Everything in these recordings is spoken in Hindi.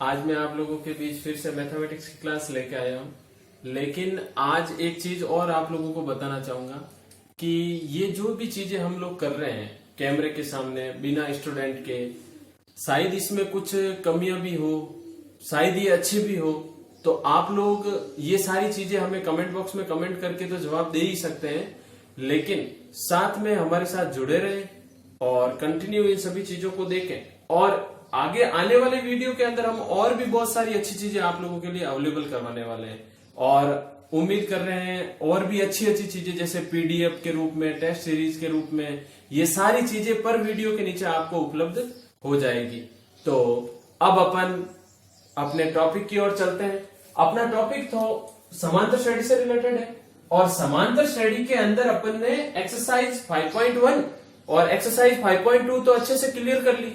आज मैं आप लोगों के बीच फिर से मैथमेटिक्स की क्लास लेके आया हूँ। लेकिन आज एक चीज और आप लोगों को बताना चाहूंगा कि ये जो भी चीजें हम लोग कर रहे हैं कैमरे के सामने बिना स्टूडेंट के, शायद इसमें कुछ कमियां भी हो, शायद ये अच्छी भी हो। तो आप लोग ये सारी चीजें हमें कमेंट बॉक्स में कमेंट करके तो जवाब दे ही सकते हैं, लेकिन साथ में हमारे साथ जुड़े रहे और कंटिन्यू इन सभी चीजों को देखें। और आगे आने वाले वीडियो के अंदर हम और भी बहुत सारी अच्छी चीजें आप लोगों के लिए अवेलेबल करवाने वाले हैं और उम्मीद कर रहे हैं और भी अच्छी अच्छी चीजें जैसे पीडीएफ के रूप में, टेस्ट सीरीज के रूप में, ये सारी चीजें पर वीडियो के नीचे आपको उपलब्ध हो जाएगी। तो अब अपन अपने टॉपिक की ओर चलते हैं। अपना टॉपिक तो समांतर श्रेणी से रिलेटेड है और समांतर श्रेणी के अंदर अपन ने एक्सरसाइज 5.1 और एक्सरसाइज 5.2 तो अच्छे से क्लियर कर ली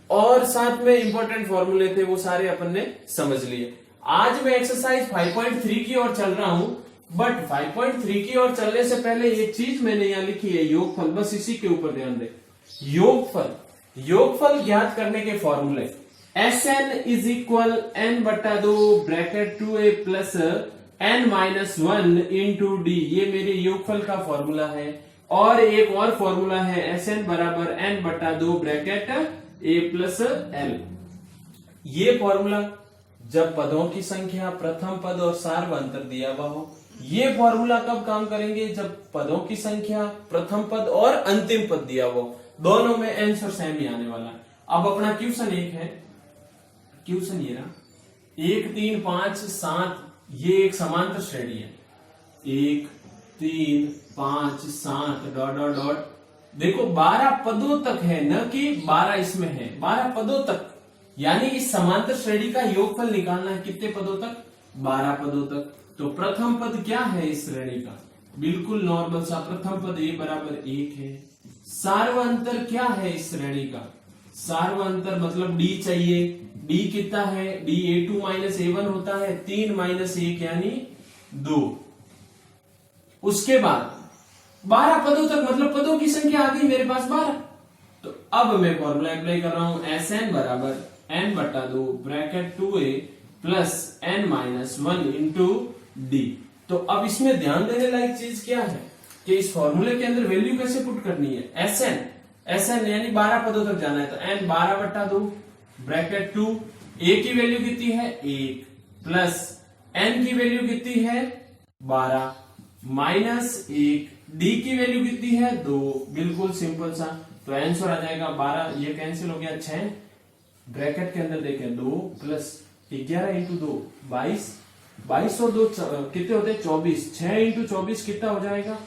और साथ में इंपॉर्टेंट फॉर्मूले थे वो सारे अपन ने समझ लिए। आज मैं एक्सरसाइज 5.3 की ओर चल रहा हूं, बट 5.3 की ओर चलने से पहले एक चीज मैंने यहां लिखी है, योगफल। बस इसी के ऊपर ध्यान दे। योगफल ज्ञात करने के फॉर्मूले Sn इज इक्वल n बटा 2 bracket 2a plus n-1 into D, ये मेरे योगफल का फॉर्मूला है। और एक और फॉर्मूला है Sn बराबर n बटा 2 ब्रैकेट a प्लस l। ये फॉर्मूला जब पदों की संख्या प्रथम पद और सार्वंतर दिया हुआ हो। ये फॉर्मूला कब काम करेंगे? जब पदों की संख्या प्रथम पद और अंतिम पद दिया हुआ हो, दोनों में आंसर सेम ही आने वाला। अब अपना क्वेश्चन एक है, क्वेश्चन ये रहा 1 3 5 7, ये एक समांतर श्रेणी है। 1 3 5 7 डॉट डॉट डॉट, देखो 12 पदों तक है, न कि 12 इसमें है, 12 पदों तक। यानी इस समांतर श्रेणी का योगफल निकालना है कितने पदों तक? 12 पदों तक। तो प्रथम पद क्या है इस श्रेणी का? बिल्कुल नॉर्मल सा प्रथम पद a बराबर 1 है। सार्वंतर क्या है इस श्रेणी का? सार्वंतर मतलब d चाहिए। d कितना है? d a2 माइनस a1 होता है, 3 माइनस 1 यानी 2। उसके बाद 12 पदों तक, मतलब पदों की संख्या आ गई मेरे पास 12। तो अब मैं फॉर्मूला अप्लाई कर रहा हूं, Sn बराबर n बटा 2 bracket 2a plus n-1 into D. तो अब इसमें ध्यान देने लायक चीज क्या है कि इस फॉर्मूले के अंदर वैल्यू कैसे पुट करनी है। Sn यानी 12 पदों तक जाना है, तो n 12 बटा 2 ब्रैकेट 2, a की वैल्यू कितनी है 1 प्लस n की वैल्यू कितनी है 12 माइनस 1, d की वैल्यू कितनी है 2। बिल्कुल सिंपल सा। तो आंसर आ जाएगा 12, ये कैंसिल हो गया 6, ब्रैकेट के अंदर देखें 2 प्लस 11 इंटू 2 22, 22 और 2 कितने होते हैं 24, 6 इंटू 24 कितना हो जाएगा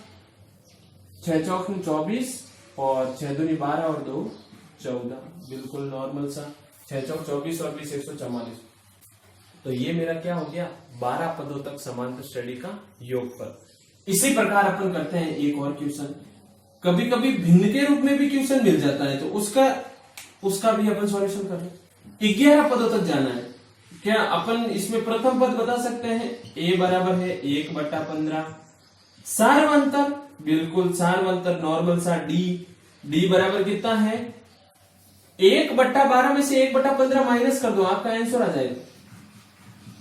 6 चौक 24 और 6 दूनी 12 और 2 14। बिल्कुल नॉर्मल सा, 6 चौक 24 और 20 144। तो ये मेरा क्या हो गया 12 पदों तक समांतर श्रेणी का योगफल। इसी प्रकार अपन करते हैं एक और क्वेश्चन। कभी कभी भिन्न के रूप में भी क्वेश्चन मिल जाता है, तो उसका भी अपन सॉल्यूशन कर लें। 11 पदों तक जाना है। क्या अपन इसमें प्रथम पद बता सकते हैं? a बराबर है 1 बटा 15। सार्वंतर, बिल्कुल सार्वंतर नॉर्मल सा d बराबर कितना है 1 बटा 12 में से 1 बटा 15 माइनस कर दो, आपका आंसर आ जाएगा,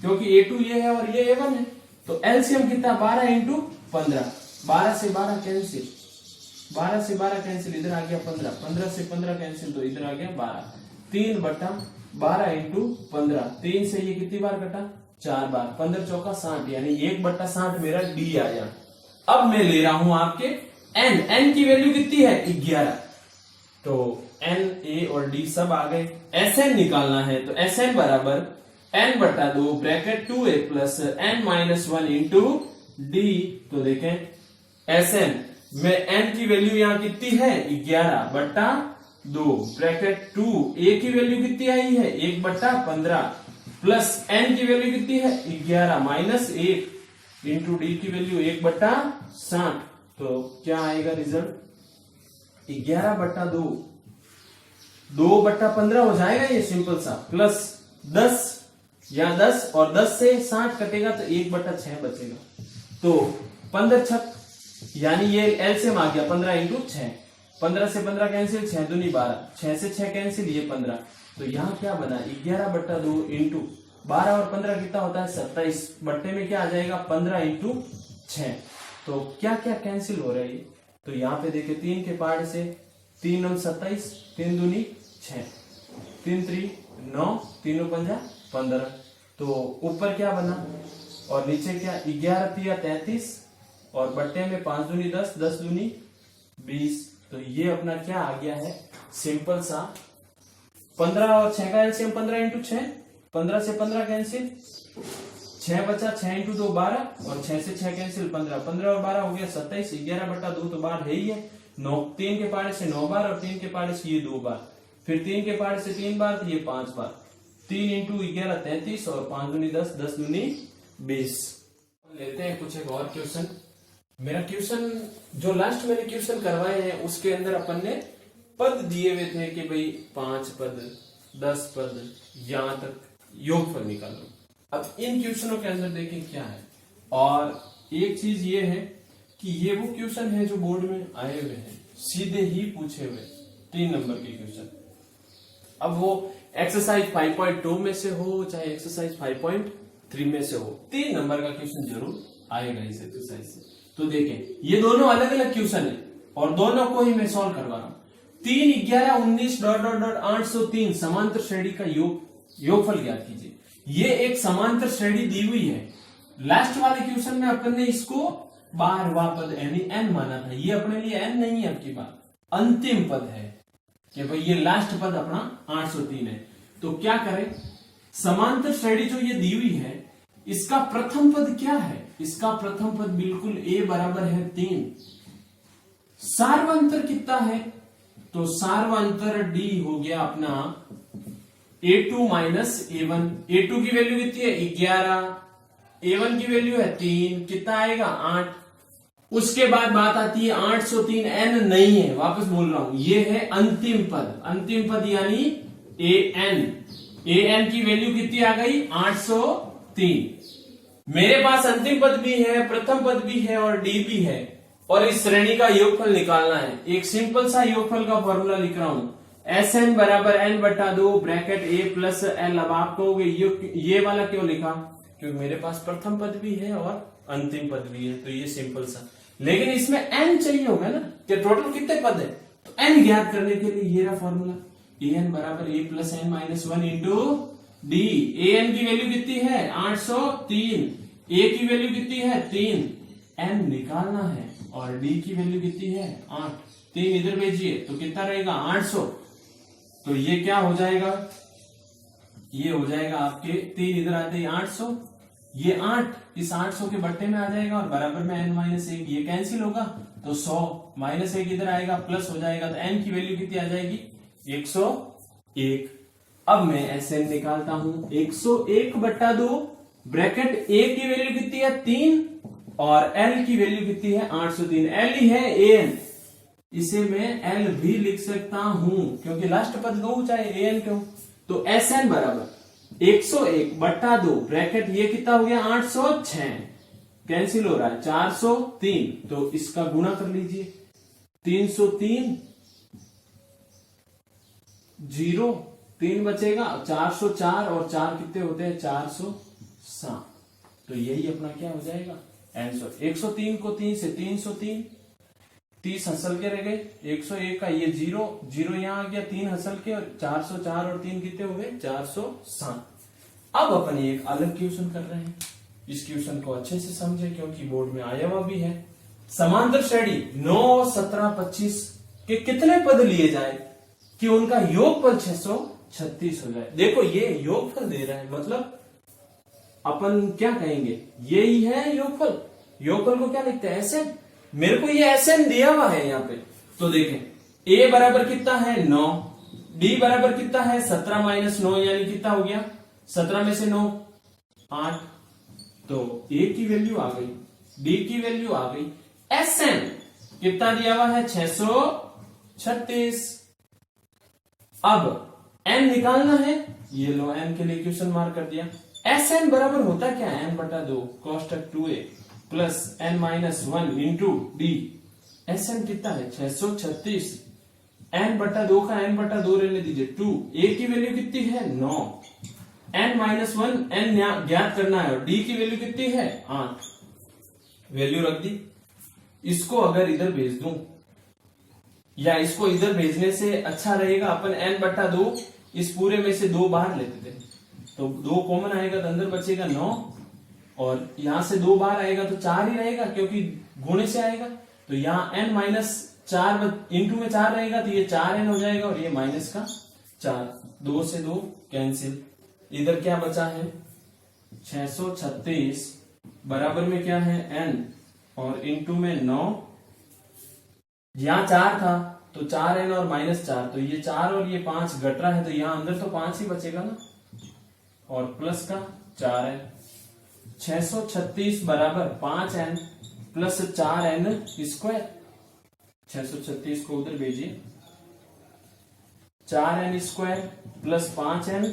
क्योंकि a2 ये है और ये a1 है। तो एलसीएम कितना 12 इंटू 15, 12 से 12 कैंसिल, 12 से 12 कैंसिल, इधर आ गया 15, 15 से 15 कैंसिल, तो इधर आ गया 12। 3 बटा 12 इंटू 15, 3 से ये कितनी बार कटा 4 बार, 15 चौका 60, यानी 1 बटा 60 मेरा डी आया। अब मैं ले रहा हूं आपके n की वैल्यू कितनी है 11। तो n, a और d सब आ गए। Sn निकालना है, तो Sn बराबर n बटा 2 bracket 2a plus n-1 into D. तो देखें Sn में n की वैल्यू यहां कितनी है 11 बटा 2 ब्रैकेट 2, a की वैल्यू कितनी आई है 1 बटा 15 प्लस n की वैल्यू कितनी है 11 माइनस 1 इंटू डी की वैल्यू 1 बटा 60। तो क्या आएगा रिजल्ट 11 बटा 2, 2 बटा 15 हो जाएगा ये सिंपल सा, प्लस 10, या 10 और 10 से 60 कटेगा तो 1 बटा 6 बचेगा। तो 15 छक, यानी ये एलसीएम आ गया 15 इंटू 6, 15 से 15 कैंसिल, 6 दूनी 12, 6 से 6 कैंसिल, ये 15, तो यहाँ क्या बना 11/2 इंटू 12 और 15 कितना होता है 27, बट्टे में क्या आ जाएगा 15 इंटू 6। तो क्या क्या कैंसिल हो रहा है ये, तो यहाँ पे देखिए 3 के पार्ट से 3 9 27, 3 दूनी 6, 3 3 9, 3 5 15। तो ऊपर क्या बना और नीचे क्या 11 3 33 और बट्टे में 5 दूनी 10, 10 दूनी 20। तो ये अपना क्या आ गया है सिंपल सा 15 और 6 का एलसीएम 15 इंटू 6, 15 से 15 कैंसिल, 6 बचा, 6 इंटू 2 12 और 6 से 6 कैंसिल 15, 15 और 12 हो गया 27, 11/2 तो बार है ही है, 9 3 के पार्ट से 9 बार और 3 के पार्ट से ये 2 बार, फिर 3 के पार्ट से 3 बार तो ये 5 बार, 3 इंटू 11 33 और 5 दूनी 10, 10 दूनी 20। लेते हैं कुछ एक और क्वेश्चन। मेरा क्वेश्चन जो लास्ट मैंने क्वेश्चन करवाए हैं उसके अंदर अपन ने पद दिए हुए थे कि भाई 5 पद 10 पद यहां तक योगफल निकालो। अब इन क्वेश्चनों के अंदर देखें क्या है, और एक चीज ये है कि ये वो क्वेश्चन है जो बोर्ड में आए हुए हैं, सीधे ही पूछे हुए 3 नंबर के क्वेश्चन। अब वो एक्सरसाइज 5.2 में से हो चाहे एक्सरसाइज 5.3 में से हो, 3 नंबर का क्वेश्चन जरूर आएगा इस एक्सरसाइज से। तो देखें ये दोनों अलग अलग क्वेश्चन है और दोनों को ही मैं सॉल्व करवा रहा हूं। 3 11 19 डॉट डॉट डॉट 803 समांतर श्रेणी का योगफल ज्ञात कीजिए। ये एक समांतर श्रेणी दी हुई है। लास्ट वाले क्वेश्चन में अपन ने इसको 12वां पद यानी n माना था, ये अपने लिए n नहीं है, आपकी बात अंतिम पद है कि भाई ये लास्ट पद अपना 803 है। तो क्या करें, समांतर श्रेणी जो ये दी हुई है इसका प्रथम पद क्या है, इसका प्रथम पद बिल्कुल a बराबर है 3। सार्वंतर कितना है, तो सार्वंतर d हो गया अपना a2 माइनस a1। a2 की वैल्यू कितनी है 11, a1 की वैल्यू है 3, कितना आएगा 8। उसके बाद बात आती है 803 n नहीं है, वापस बोल रहा हूं ये है अंतिम पद, अंतिम पद यानी an। an की वैल्यू कितनी आ गई 803। मेरे पास अंतिम पद भी है, प्रथम पद भी है और d भी है, और इस श्रेणी का योगफल निकालना है। एक सिंपल सा योगफल का फॉर्मूला लिख रहा हूं, Sn बराबर n/2 bracket a plus l। अब आप कहोगे ये वाला क्यों लिखा, क्योंकि मेरे पास प्रथम पद भी है और अंतिम पद भी है, तो ये सिंपल सा। लेकिन इसमें n चाहिए होगा ना कि टोटल कितने पद है, तो n ज्ञात करने के लिए ये रहा फॉर्मूला, an बराबर a plus n minus 1 into D. an की वैल्यू कितनी है 803, a की वैल्यू कितनी है 3, n निकालना है और d की वैल्यू कितनी है 8, 3 इधर भेजिए तो कितना रहेगा 800। तो ये क्या हो जाएगा, ये हो जाएगा आपके 3 इधर आते ही 800, ये 8 इस 800 के बट्टे में आ जाएगा और बराबर में n माइनस 1, ये कैंसिल होगा तो 100 माइनस 1 इधर आएगा प्लस हो जाएगा, तो n की वैल्यू कितनी आ जाएगी 101। अब मैं Sn निकालता हूं 101/2 ब्रैकेट a की वैल्यू कितनी है 3 और l की वैल्यू कितनी है 803, l ही है an, इसे मैं l भी लिख सकता हूं क्योंकि लास्ट पद दो चाहे an क्यों। तो Sn बराबर 101/2 ब्रैकेट ये कितना हो गया 806, कैंसिल हो रहा है 403, तो इसका गुणा कर लीजिए 303 0 3 बचेगा 404 और 4 कितने होते हैं 407, तो यही अपना क्या हो जाएगा आंसर। 103 को 3 से 303, 30 हसल के रह गए, 101 का ये 0 0 यहां आ गया, 3 हसल के और 404 और 3 कितने हो गए 407। अब अपन एक अलग क्वेश्चन कर रहे हैं, इस क्वेश्चन को अच्छे से समझे क्योंकि बोर्ड में आया हुआ भी है। समांतर श्रेणी 9 17 25 के कितने पद लिए जाए कि उनका योगफल 636 हो जाए। देखो ये योगफल दे रहा है, मतलब अपन क्या कहेंगे यही है योगफल। योगफल को क्या लिखते हैं Sn, मेरे को ये Sn दिया हुआ है यहाँ पे। तो देखें a बराबर कितना है 9, d बराबर कितना है 17 माइनस 9 यानी कितना हो गया 17 में से 9 8, तो a की वैल्यू आ गई, d की वैल्यू आ गई, Sn कितना दिया हुआ है 636। अब n निकालना है, ये लो n के लिए क्वेश्चन मार्क कर दिया। Sn बराबर होता क्या है n/2 कोष्टक 2a plus n minus 1 into D. Sn कितना है 636, n बटा 2 का n बटा 2 रहने दीजिए 2, a की वैल्यू कितनी है 9, n माइनस 1 n ज्ञात करना है और d की वैल्यू कितनी है 8, वैल्यू रख दी। इसको अगर इधर भेज दूं या इसको इधर भेजने से अच्छा रहेगा, अपन n बटा 2 इस पूरे में से 2 बाहर लेते थे, तो 2 कॉमन आएगा तो अंदर बचेगा 9 और यहां से 2 बाहर आएगा तो 4 ही रहेगा क्योंकि गुणे से आएगा, तो यहाँ n माइनस 4 इंटू में 4 रहेगा तो ये 4n हो जाएगा और ये माइनस का 4, 2 से 2 कैंसिल। इधर क्या बचा है 636 बराबर में क्या है n और इंटू में 9, यहां 4 था तो 4n और माइनस 4, तो ये 4 और ये 5 घट रहा है तो यहां अंदर तो 5 ही बचेगा ना, और प्लस का 4n, 636 बराबर 5n प्लस 4n स्क्वायर। 636 को उधर भेजिए, 4n स्क्वायर प्लस 5n,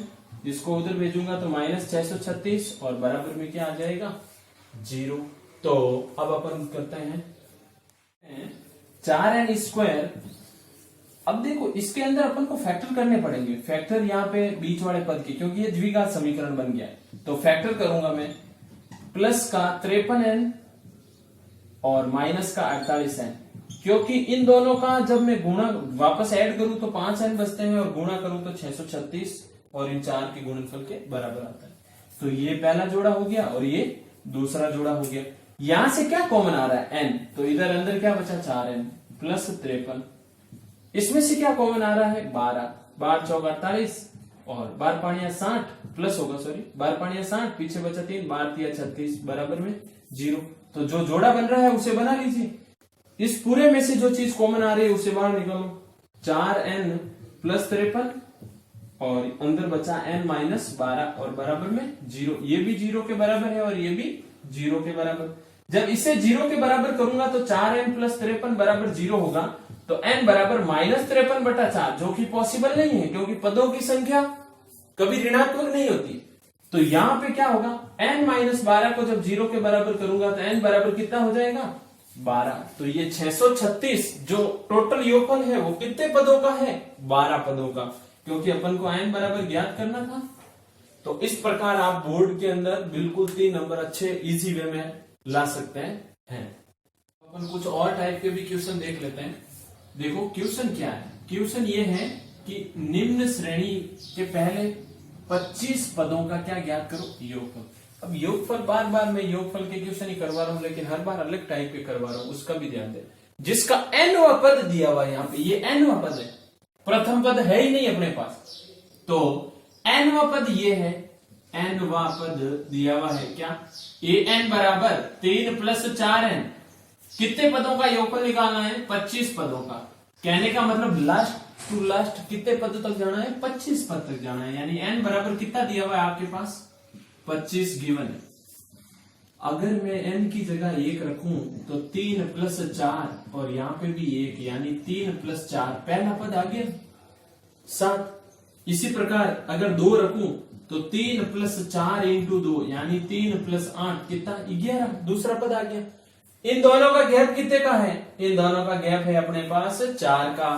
इसको उधर भेजूंगा तो माइनस 636 और बराबर में क्या आ जाएगा 0। तो अब अपन करते हैं 4n स्क्वायर। अब देखो इसके अंदर अपन को फैक्टर करने पड़ेंगे, फैक्टर यहाँ पे बीच वाले पद के, क्योंकि ये द्विघात समीकरण बन गया है, तो फैक्टर करूंगा मैं, प्लस का 53n और माइनस का 48n, क्योंकि इन दोनों का जब मैं गुणा वापस ऐड करूं तो 5n बचते हैं और गुणा करूं तो 636 और इन 4 के गुणनफल के बराबर आता है। तो ये पहला जोड़ा हो गया और ये दूसरा जोड़ा हो गया। यहां से क्या कॉमन आ रहा है n, तो इधर अंदर क्या बचा 4n प्लस 53, इसमें से क्या कॉमन आ रहा है 12, 12 चौक 48 और 12 पानिया 60 प्लस होगा, सॉरी 12 पानिया 60, पीछे बचा 3, 12 तिया 36 बराबर में 0। तो जो जोड़ा बन रहा है उसे बना लीजिए, इस पूरे में से जो चीज कॉमन आ रही है उसे बाहर निकालो, 4n प्लस 53 और अंदर बचा n माइनस 12 और बराबर में 0, ये भी 0 के बराबर है और ये भी 0 के बराबर। जब इसे 0 के बराबर करूंगा तो 4n प्लस 53 बराबर 0 होगा, तो n बराबर माइनस 53 बटा 4, जो कि पॉसिबल नहीं है क्योंकि पदों की संख्या कभी ऋणात्मक नहीं होती। तो यहां पे क्या होगा n माइनस 12 को जब 0 के बराबर करूंगा तो n बराबर कितना हो जाएगा 12। तो ये 636 जो टोटल योगफल है वो कितने पदों का है 12 पदों का, क्योंकि अपन को n बराबर ज्ञात करना था। तो इस प्रकार आप बोर्ड के अंदर बिल्कुल 3 नंबर अच्छे इजी वे में ला सकते हैं। अपन कुछ और टाइप के भी क्वेश्चन देख लेते हैं। देखो क्वेश्चन क्या है, क्वेश्चन ये है कि निम्न श्रेणी के पहले 25 पदों का क्या ज्ञात करो योगफल। अब योगफल बार बार मैं योगफल के क्वेश्चन ही करवा रहा हूं, लेकिन हर बार अलग टाइप के करवा रहा हूं, उसका भी ध्यान दे। जिसका nवा पद दिया हुआ है यहाँ पे, ये nवा पद है, प्रथम पद है ही नहीं अपने पास, तो nवा पद ये है, nवा पद दिया हुआ है क्या an बराबर 3 प्लस 4n, कितने पदों का योगफल निकालना है 25 पदों का। कहने का मतलब लास्ट टू लास्ट कितने पद तक जाना है 25 पद तक जाना है, यानी n बराबर कितना दिया हुआ है आपके पास 25 गिवन है। अगर मैं n की जगह 1 रखूं तो 3 प्लस 4 और यहाँ पे भी 1, यानी 3 प्लस 4, पहला पद आ गया 7। इसी प्रकार अगर 2 रखूं तो 3 प्लस 4 इंटू 2 यानी 3 प्लस 8 कितना 11, दूसरा पद आ गया। इन दोनों का गैप कितने का है, इन दोनों का गैप है अपने पास 4 का,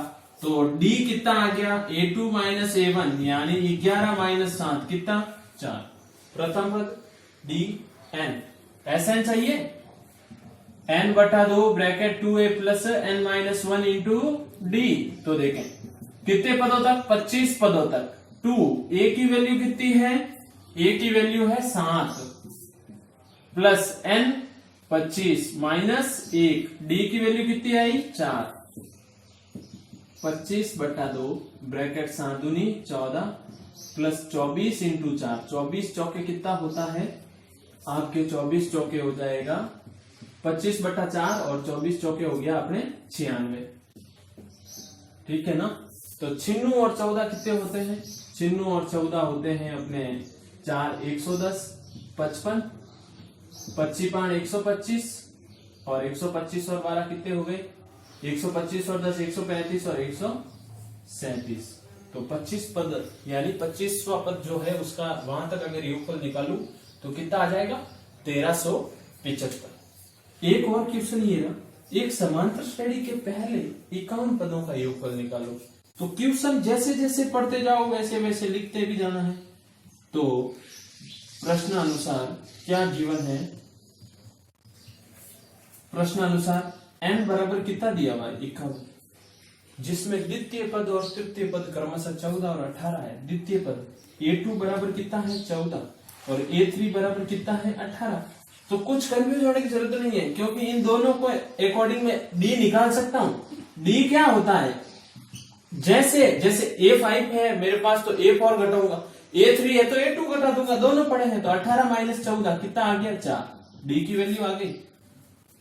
तो d कितना आ गया a2 माइनस a1 यानी 11 माइनस 7 कितना 4। प्रथम पद d n, Sn चाहिए n बटा 2 bracket 2a plus n minus 1 into D. तो देखें कितने पदों तक 25 पदों तक। 2 a की वैल्यू कितनी है, a की वैल्यू है 7 प्लस n 25 माइनस 1, d की वैल्यू कितनी आई 4, 25 बटा 2 ब्रैकेट 7 दूनी 14 प्लस 24 इंटू 4, 24 चौके कितना होता है आपके 24 चौके हो जाएगा 25 बटा 4 और 24 चौके हो गया अपने 96, ठीक है ना। तो 96 और 14 कितने होते हैं, 96 और 14 होते हैं अपने 4 110, 55 25 5 125 और 125 और 12 कितने हो गए 125 और 10 135 और 137। तो 25 पद यानी 25वां पद जो है उसका वहां तक अगर योगफल निकालूं तो कितना आ जाएगा 1375। एक और क्वेश्चन ये ना, एक समांतर श्रेणी के पहले 51 पदों का योगफल निकालो। तो क्वेश्चन जैसे जैसे पढ़ते जाओ वैसे वैसे लिखते भी जाना है। तो प्रश्नानुसार क्या गिवन है, प्रश्नानुसार n बराबर कितना दिया हुआ है 51, जिसमें द्वितीय पद और तृतीय पद क्रमशः 14 और 18 है। द्वितीय पद a2 बराबर कितना है 14 और a3 बराबर कितना है 18। तो कुछ कंफ्यूज होने की जरूरत नहीं है, क्योंकि इन दोनों को अकॉर्डिंग में d निकाल सकता हूं। d क्या होता है, जैसे जैसे a5 है मेरे पास तो a4 घटाऊंगा, a3 है तो a2 घटा दूंगा, दोनों पड़े हैं तो 18 माइनस 14 कितना आ गया 4, d की वैल्यू आ गई।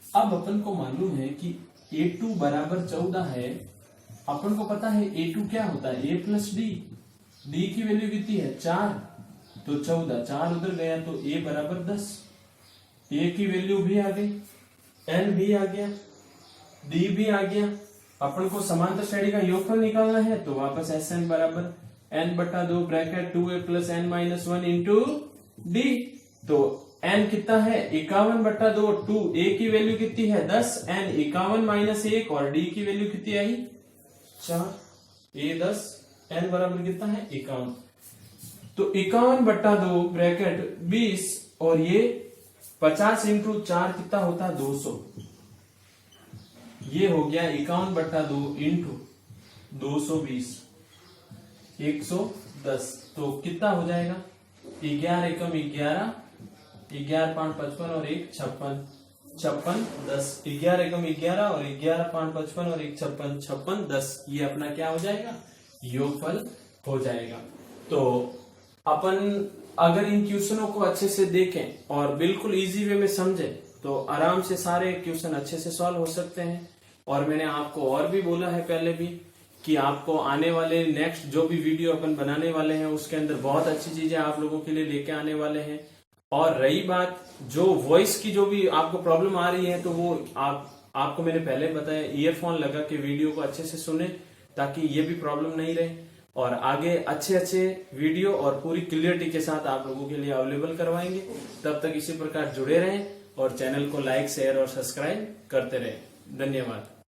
अब अपन को मालूम है कि a2 बराबर 14 है, अपन को पता है a2 क्या होता है a प्लस डी, डी की वैल्यू कितनी है 4, तो 14, 4 उधर गया तो a बराबर 10, a की वैल्यू भी आ गई, n भी आ गया, d भी आ गया। अपन को समांतर श्रेणी का योगफल निकालना है तो वापस Sn बराबर n बटा 2 bracket 2a plus n minus 1 into D. तो n कितना है 51 बटा 2, 2a की वैल्यू कितनी है 10, n 51 माइनस 1 और d की वैल्यू कितनी आई 4, a 10, n बराबर कितना है 51। तो 51 बटा 2 ब्रैकेट 20 और ये 50 इंटू 4 कितना होता है 200। ये हो गया 51 बटा 2 इंटू 220 110। तो कितना हो जाएगा 11 एकम 11, 11 5 55 और 1 56, 56 10, 11 एकम 11 और 11 5 55 और 1 56, 56 10। ये अपना क्या हो जाएगा योगफल हो जाएगा। तो अपन अगर इन क्वेश्चनों को अच्छे से देखें और बिल्कुल इजी वे में समझें तो आराम से सारे क्वेश्चन अच्छे से सॉल्व हो सकते हैं। और मैंने आपको और भी बोला है पहले भी कि आपको आने वाले नेक्स्ट जो भी वीडियो अपन बनाने वाले हैं उसके अंदर बहुत अच्छी चीजें आप लोगों के लिए लेके आने वाले हैं। और रही बात जो वॉइस की जो भी आपको प्रॉब्लम आ रही है तो वो आपको मैंने पहले बताया, ईयरफोन लगा के वीडियो को अच्छे से सुने ताकि ये भी प्रॉब्लम नहीं रहे। और आगे अच्छे अच्छे वीडियो और पूरी क्लियरिटी के साथ आप लोगों के लिए अवेलेबल करवाएंगे। तब तक इसी प्रकार जुड़े रहें और चैनल को लाइक शेयर और सब्सक्राइब करते रहें। धन्यवाद।